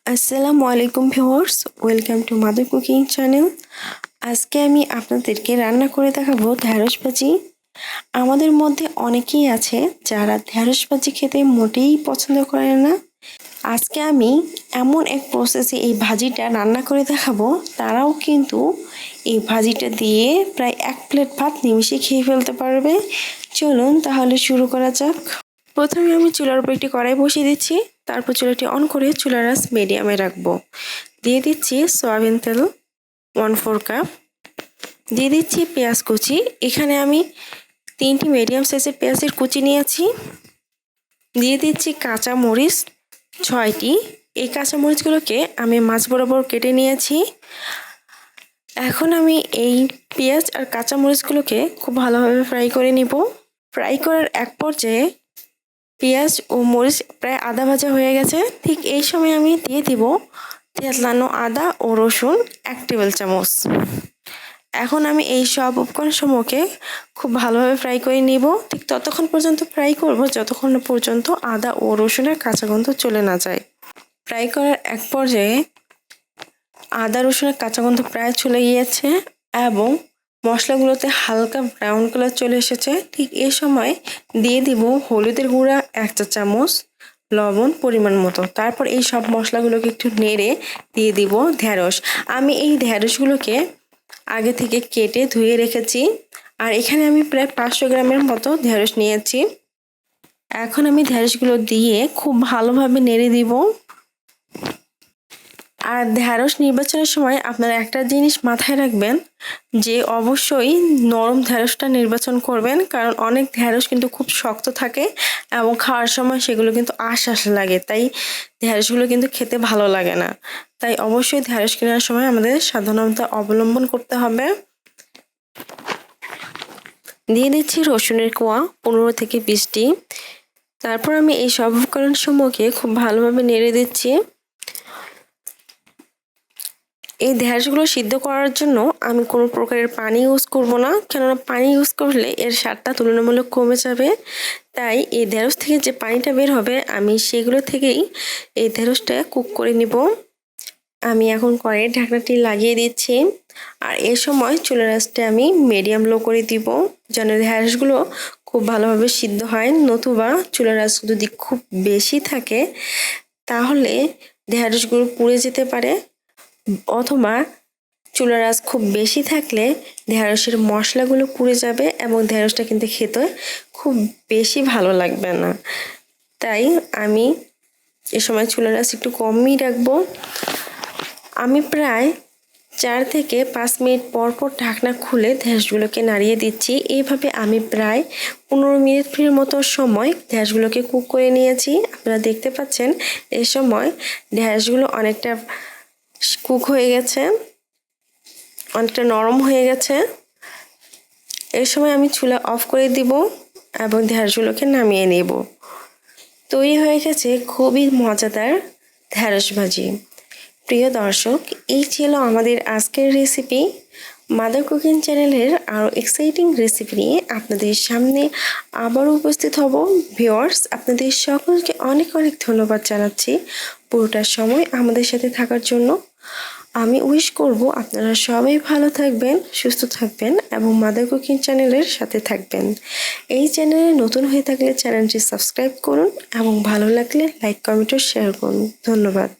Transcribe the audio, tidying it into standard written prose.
আসসালামু আলাইকুম viewers, welcome to mother cooking channel. আজকে আমি আপনাদেরকে রান্না করে দেখাবো ঢেঁড়স ভাজি। আমাদের মধ্যে অনেকেই আছে যারা ঢেঁড়স ভাজি খেতে মোটেই পছন্দ করে না। আজকে আমি এমন এক প্রসেসে এই ভাজিটা রান্না করে দেখাবো, তারাও কিন্তু এই ভাজিটা দিয়ে প্রায় 1 প্লেট ভাত নিমিশে খেয়ে ফেলতে পারবে। চলুন তাহলে শুরু করা যাক। প্রথমে আমি চুলার উপর একটি কড়াই বসিয়ে দিচ্ছি, তারপর চুলাটি অন করে চুলার আঁচ মিডিয়ামে রাখবো। দিয়ে দিচ্ছি সয়াবিন তেল 1/4 কাপ। দিয়ে দিচ্ছি পেঁয়াজ কুচি। এখানে আমি 3টি মিডিয়াম সাইজের পেঁয়াজের কুচি নিয়েছি। দিয়ে দিচ্ছি কাঁচা মরিচ 6টি। এই কাঁচা মরিচগুলোকে আমি মাঝ বরাবর কেটে নিয়েছি। এখন আমি এই পেঁয়াজ আর কাঁচা মরিচগুলোকে খুব ভালোভাবে ফ্রাই করে নিব। ফ্রাই করার এক পর্যায়ে পেঁয়াজ ও মরিচ প্রায় আধা ভাজা হয়ে গেছে। ঠিক এই সময় আমি দিয়ে দিব থেতলানো আদা ও রসুন 1 টেবিল চামচ। এখন আমি এই সব উপকরণসমূহকে খুব ভালোভাবে ফ্রাই করে নিব। ঠিক ততক্ষণ পর্যন্ত ফ্রাই করব যতক্ষণ না পর্যন্ত আদা ও রসুনের কাঁচা গন্ধ চলে না যায়। ফ্রাই করার এক পর্যায়ে আদা রসুনের কাঁচা গন্ধ প্রায় চলে গিয়েছে এবং মশলাগুলোতে হালকা ব্রাউন কালার চলে এসেছে। ঠিক এই সময় দিয়ে দিব হলুদের গুঁড়া 1 চা চামচ, লবণ পরিমাণ মতো। তারপর এই সব মশলাগুলোকে একটু নেড়ে দিয়ে দিব ঢেঁড়স। আমি এই ঢেঁড়সগুলোকে আগে থেকে কেটে ধুয়ে রেখেছি। আর এখানে আমি প্রায় 500 গ্রামের মতো ঢেঁড়স নিয়েছি। এখন আমি ঢেঁড়সগুলো দিয়ে খুব ভালোভাবে নেড়ে দিব। আর ঢেঁড়স নির্বাচনের সময় আপনারা একটা জিনিস মাথায় রাখবেন যে অবশ্যই নরম ঢেঁড়সটা নির্বাচন করবেন, কারণ অনেক ঢেঁড়স কিন্তু খুব শক্ত থাকে এবং খাওয়ার সময় সেগুলো কিন্তু আঁশ লাগে, তাই ঢেঁড়সগুলো কিন্তু খেতে ভালো লাগে না। তাই অবশ্যই ঢেঁড়স কেনার সময় আমাদের সাবধানতা অবলম্বন করতে হবে। দিয়ে দিচ্ছি রসুনের কোয়া 15 থেকে 20টি। তারপর আমি এই সব উপকরণ সমূহকে খুব ভালোভাবে নেড়ে দিচ্ছি। এই ঢেঁড়সগুলো সিদ্ধ করার জন্য আমি কোনো প্রকারের পানি ইউজ করব না, কেননা পানি ইউজ করলে এর স্বাদটা তুলনামূলক কমে যাবে। তাই এই ঢেঁড়স থেকে যে পানিটা বের হবে আমি সেগুলো থেকেই এই ঢেঁড়সটা কুক করে নিব। আমি এখন কড়াইয়ের ঢাকনাটি লাগিয়ে দিচ্ছি। আর এই সময় চুলার আঁচটা আমি মিডিয়াম লো করে দিব, যেন ঢেঁড়সগুলো খুব ভালোভাবে সিদ্ধ হয়। নতুবা চুলার আঁচ যদি খুব বেশি থাকে তাহলে ঢেঁড়সগুলো পুড়ে যেতে পারে, অথবা চুলার আঁচ খুব বেশি থাকলে ঢেঁড়সের মশলাগুলো পুড়ে যাবে এবং ঢেঁড়সটা কিন্তু খেতে খুব বেশি ভালো লাগবে না। তাই আমি এ সময় চুলার আঁচ একটু কমই রাখবো। আমি প্রায় 4 থেকে 5 মিনিট পর পর ঢাকনা খুলে ঢেঁড়সগুলোকে নাড়িয়ে দিচ্ছি। এইভাবে আমি প্রায় 15 মিনিটের মতো সময় ঢেঁড়সগুলোকে কুক করে নিয়েছি। আপনারা দেখতে পাচ্ছেন এই সময় ঢেঁড়সগুলো অনেকটা কুক হয়ে গেছে, অনেকটা নরম হয়ে গেছে। এই সময় আমি চুলা অফ করে দিব এবং ঢেঁড়সগুলোকে নামিয়ে নেব। তৈরি হয়ে গেছে খুবই মজাদার ঢেঁড়স ভাজি। প্রিয় দর্শক, এই ছিল আমাদের আজকের রেসিপি। মাদার কুকিং চ্যানেলের আরও এক্সাইটিং রেসিপি নিয়ে আপনাদের সামনে আবারও উপস্থিত হব। ভিউয়ার্স, আপনাদের সকলকে অনেক অনেক ধন্যবাদ জানাচ্ছি পুরোটা সময় আমাদের সাথে থাকার জন্য। আমি উইশ করব আপনারা সবাই ভালো থাকবেন, সুস্থ থাকবেন এবং মাদার কুকিং চ্যানেলের সাথে থাকবেন। এই চ্যানেলে নতুন হয়ে থাকলে চ্যানেলটি সাবস্ক্রাইব করুন এবং ভালো লাগলে লাইক, কমেন্ট ও শেয়ার করুন। ধন্যবাদ।